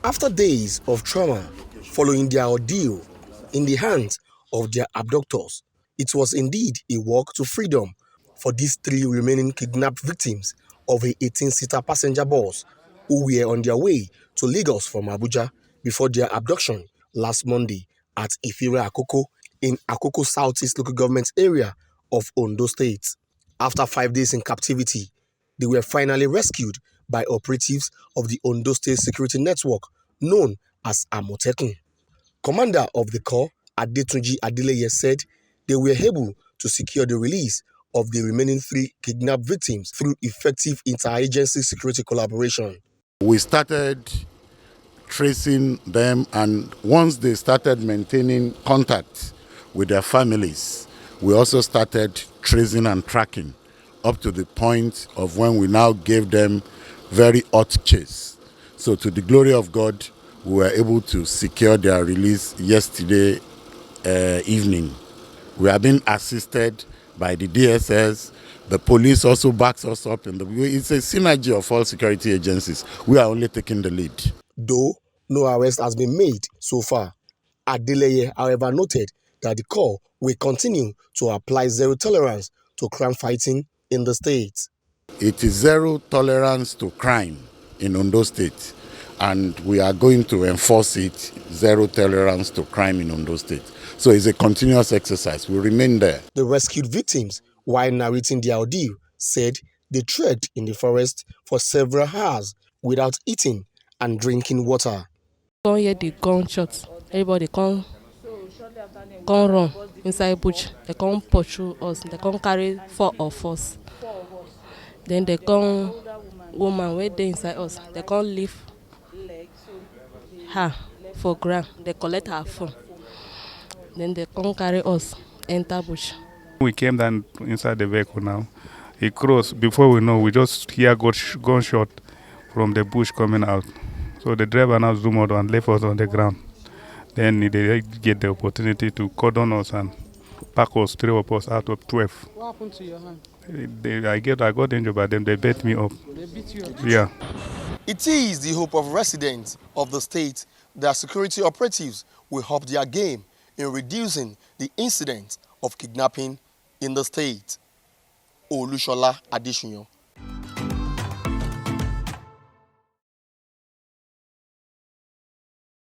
After days of trauma following their ordeal in the hands of their abductors, it was indeed a walk to freedom for these 3 remaining kidnapped victims of a 18-seater passenger bus who were on their way to Lagos from Abuja before their abduction last Monday at Ifira Akoko in Akoko Southeast local government area of Ondo State. After 5 days in captivity, they were finally rescued by operatives of the Ondo State Security network known as Amotekun. Commander of the Corps, Adetunji Adeleye, said they were able to secure the release of the remaining 3 kidnapped victims through effective interagency security collaboration. We started tracing them, and once they started maintaining contact with their families, we also started tracing and tracking up to the point of when we now gave them very hot chase. So to the glory of God, we were able to secure their release yesterday evening. We are being assisted by the DSS. The police also backs us up. It's a synergy of all security agencies. We are only taking the lead. Though no arrest has been made so far, Adeleye, however, noted that the Corps will continue to apply zero tolerance to crime fighting in the state. It is zero tolerance to crime in Ondo State, and we are going to enforce it, zero tolerance to crime in Ondo State. So it's a continuous exercise. We remain there. The rescued victims, while narrating their ordeal, said they trekked in the forest for several hours without eating and drinking water. Come hear the gunshots. Everybody come run inside bush. They come pursue us. They come carry 4 of us. Then they come woman where they inside us. They come leave her for ground. They collect her phone. Then they come carry us enter bush. We came down inside the vehicle now. He crossed. Before we know, we just hear gunshot from the bush coming out. So the driver now zoomed out and left us on the ground. Then they get the opportunity to cordon us and pack us, 3 of us out of 12. What happened to your hand? I got injured by them. They beat me up. They beat you up? Yeah. It is the hope of residents of the state that security operatives will up their game in reducing the incidence of kidnapping in the state. Olushola Adesina.